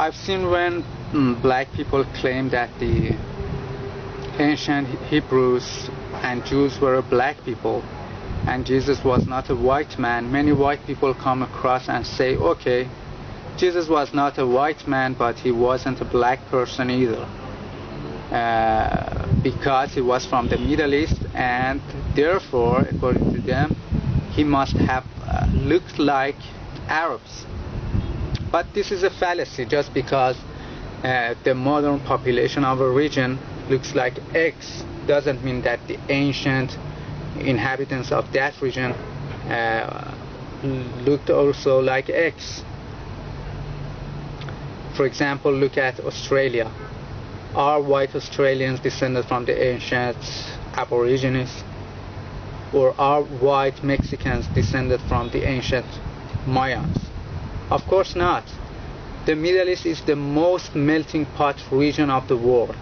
I've seen when black people claim that the ancient Hebrews and Jews were black people and Jesus was not a white man. Many white people come across and say, okay, Jesus was not a white man, but he wasn't a black person either, because he was from the Middle East, and therefore, according to them, he must have looked like Arabs. But this is a fallacy. Just because the modern population of a region looks like X doesn't mean that the ancient inhabitants of that region looked also like X. For example, look at Australia. Are white Australians descended from the ancient Aborigines? Or are white Mexicans descended from the ancient Mayans? Of course not. The Middle East is the most melting pot region of the world.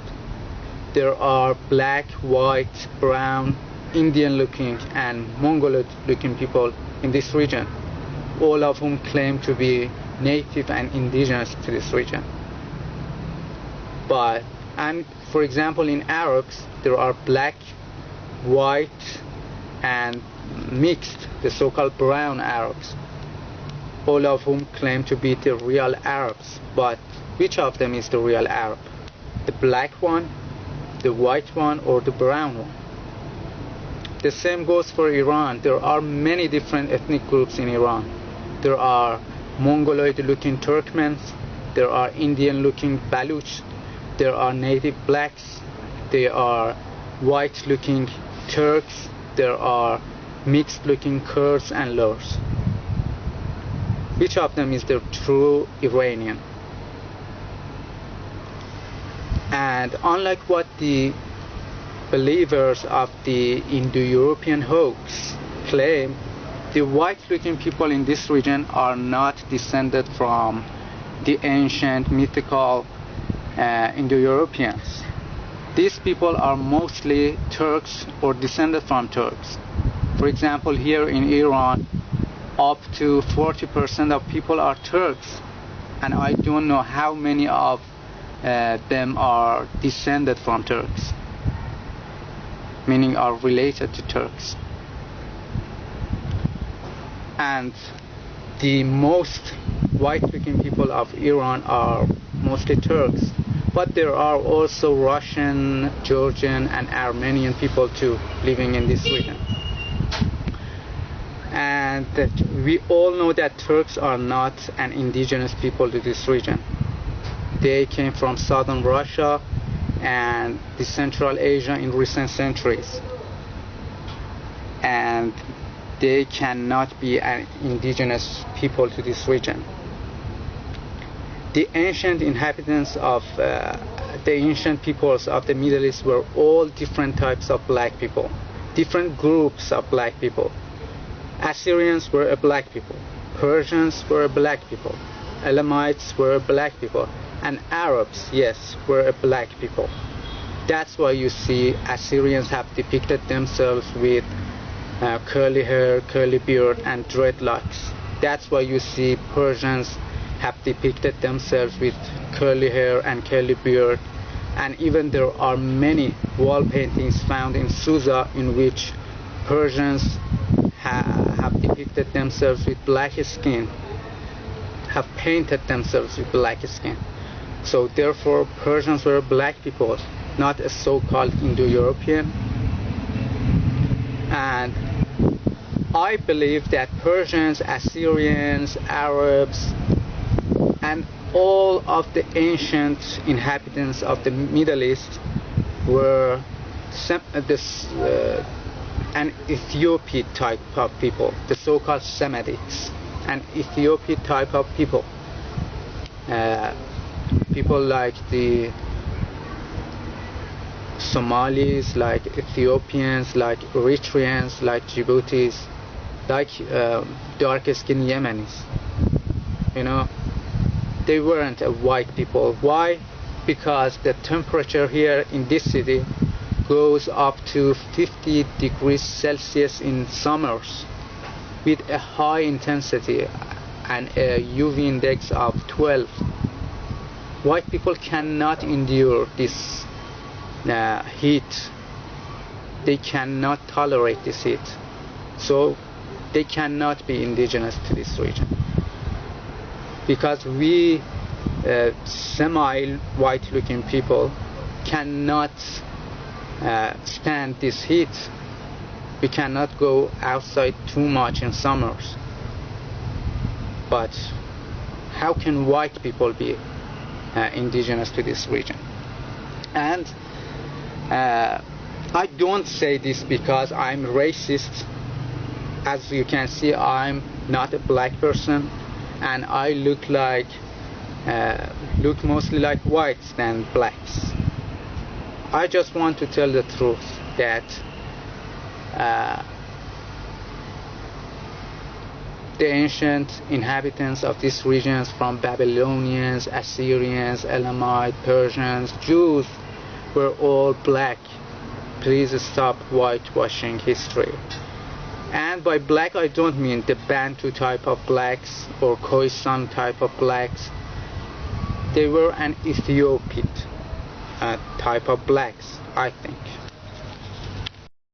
There are black, white, brown, Indian-looking and Mongoloid-looking people in this region, all of whom claim to be native and indigenous to this region. And for example, in Arabs, there are black, white, and mixed, the so-called brown Arabs, all of whom claim to be the real Arabs. But which of them is the real Arab? The black one, the white one, or the brown one? The same goes for Iran. There are many different ethnic groups in Iran. There are Mongoloid-looking Turkmens, there are Indian-looking Baluch, there are native blacks, there are white-looking Turks, there are mixed-looking Kurds and Lurs. Which of them is the true Iranian? And unlike what the believers of the Indo-European hoax claim, the white-looking people in this region are not descended from the ancient mythical Indo-Europeans. These people are mostly Turks or descended from Turks. For example, here in Iran, up to 40% of people are Turks, and I don't know how many of them are descended from Turks, meaning are related to Turks. And the most white-looking people of Iran are mostly Turks, but there are also Russian, Georgian, and Armenian people too living in this region. And we all know that Turks are not an indigenous people to this region. They came from southern Russia and the Central Asia in recent centuries, and they cannot be an indigenous people to this region. The ancient inhabitants of the ancient peoples of the Middle East were all different types of black people, different groups of black people. Assyrians were a black people, Persians were a black people, Elamites were a black people, and Arabs, yes, were a black people. That's why you see Assyrians have depicted themselves with curly hair, curly beard, and dreadlocks. That's why you see Persians have depicted themselves with curly hair and curly beard. And even there are many wall paintings found in Susa in which Persians have depicted themselves with black skin, have painted themselves with black skin. So therefore Persians were black people, not a so-called Indo-European. And I believe that Persians, Assyrians, Arabs, and all of the ancient inhabitants of the Middle East were an Ethiopian type of people, the so-called Semitics, an Ethiopian type of people. People like the Somalis, like Ethiopians, like Eritreans, like Djiboutis, like dark-skinned Yemenis. You know, they weren't a white people. Why? Because the temperature here in this city goes up to 50 degrees Celsius in summers with a high intensity and a UV index of 12. white people cannot endure this heat. They cannot tolerate this heat, so they cannot be indigenous to this region, because we semi-white looking people cannot stand this heat. We cannot go outside too much in summers. But how can white people be indigenous to this region? And I don't say this because I'm racist. As you can see, I'm not a black person, and I look mostly like whites than blacks. I just want to tell the truth that the ancient inhabitants of these regions, from Babylonians, Assyrians, Elamite, Persians, Jews, were all black. Please stop whitewashing history. And by black, I don't mean the Bantu type of blacks or Khoisan type of blacks. They were an Ethiopian type of blacks, I think.